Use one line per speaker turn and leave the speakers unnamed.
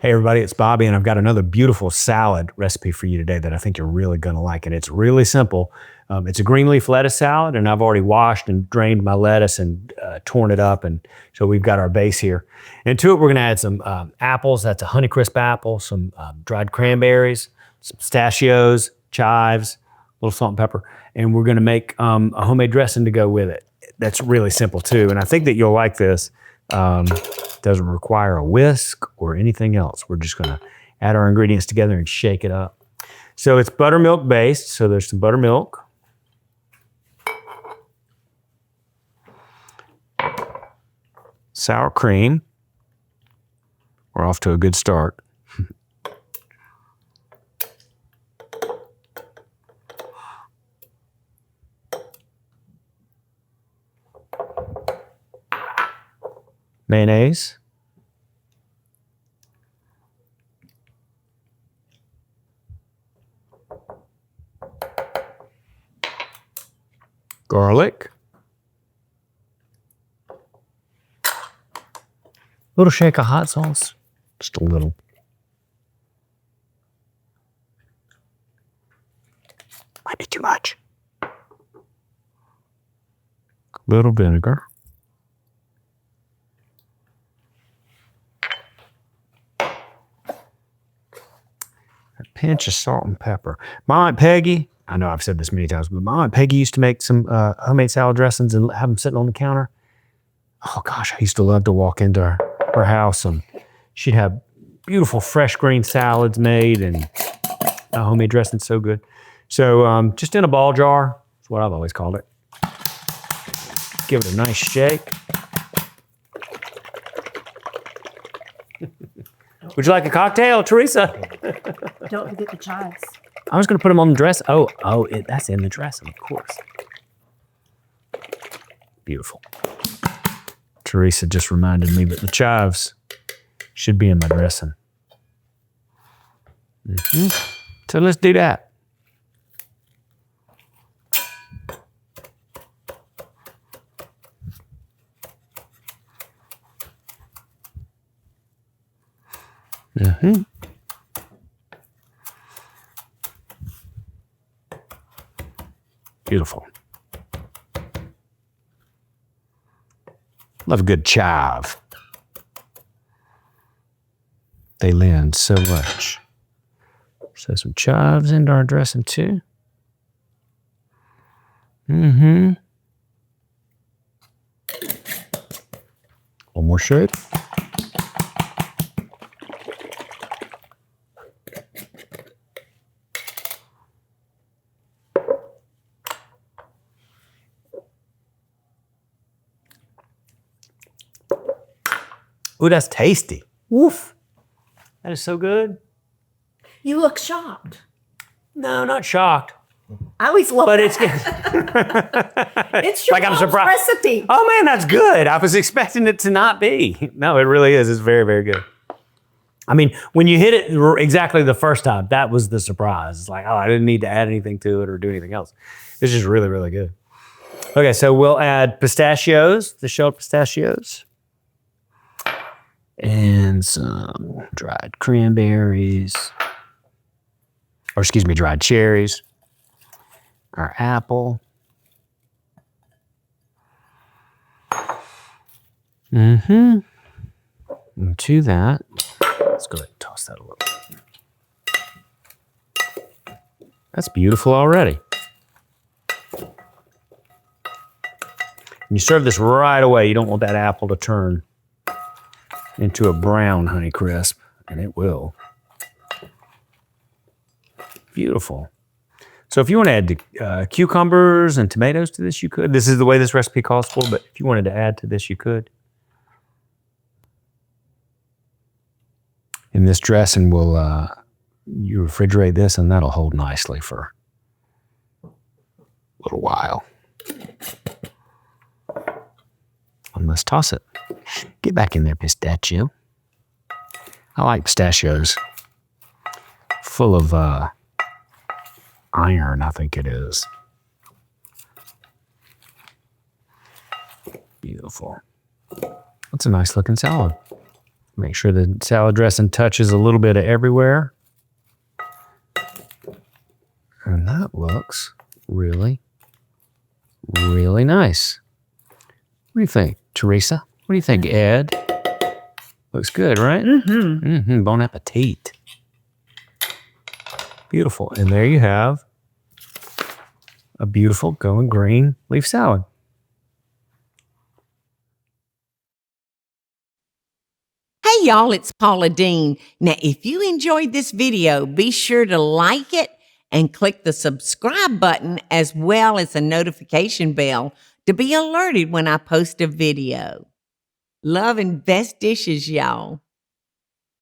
Hey everybody, it's Bobby, and I've got another beautiful salad recipe for you today that I think you're really gonna like, and it's really simple. It's a green leaf lettuce salad, and I've already washed and drained my lettuce and torn it up, and so we've got our base here. And to it, we're gonna add some apples. That's a Honeycrisp apple, some dried cranberries, some pistachios, chives, a little salt and pepper, and we're gonna make a homemade dressing to go with it. That's really simple too, and I think that you'll like this. Doesn't require a whisk or anything else. We're just gonna add our ingredients together and shake it up. So it's buttermilk based, so there's some buttermilk. Sour cream. We're off to a good start. Mayonnaise. Garlic. Little shake of hot sauce. Just a little. Might be too much. Little vinegar. Pinch of salt and pepper. My Aunt Peggy, I know I've said this many times, but my Aunt Peggy used to make some homemade salad dressings and have them sitting on the counter. Oh gosh, I used to love to walk into her house and she'd have beautiful fresh green salads made and homemade dressing so good. So just in a ball jar, that's what I've always called it. Give it a nice shake. Would you like a cocktail, Teresa?
Don't forget the chives.
I was going to put them on the dress. That's in the dressing, of course. Beautiful. Teresa just reminded me that the chives should be in my dressing. So let's do that. Beautiful. Love a good chive. They lend so much. So some chives into our dressing too. One more shake. Ooh, that's tasty. Woof. That is so good.
You look shocked.
No, not shocked.
I always love
But
that. It's your
like I'm
mom's
surprised.
recipe.
Oh man, that's good. I was expecting it to not be. No, it really is. It's very, very good. I mean, when you hit it exactly the first time, that was the surprise. It's like, oh, I didn't need to add anything to it or do anything else. It's just really, really good. Okay, so we'll add pistachios, the shelled pistachios. And some dried cranberries, or excuse me, dried cherries, our apple. And to that, let's go ahead and toss that a little. That's beautiful already. And you serve this right away. You don't want that apple to turn into a brown Honeycrisp, and it will. Beautiful. So if you want to add cucumbers and tomatoes to this, you could. This is the way this recipe calls for, but if you wanted to add to this, you could. In this dressing, you refrigerate this, and that'll hold nicely for a little while. And let's toss it. Get back in there, pistachio. I like pistachios. Full of iron, I think it is. Beautiful. That's a nice looking salad. Make sure the salad dressing touches a little bit of everywhere. And that looks really, really nice. What do you think, Teresa? What do you think, Ed? Looks good, right?
Mm-hmm.
Mm-hmm. Bon appetit. Beautiful. And there you have a beautiful going green leaf salad.
Hey y'all, it's Paula Deen. Now, if you enjoyed this video, be sure to like it and click the subscribe button as well as the notification bell to be alerted when I post a video. Love and best dishes, y'all.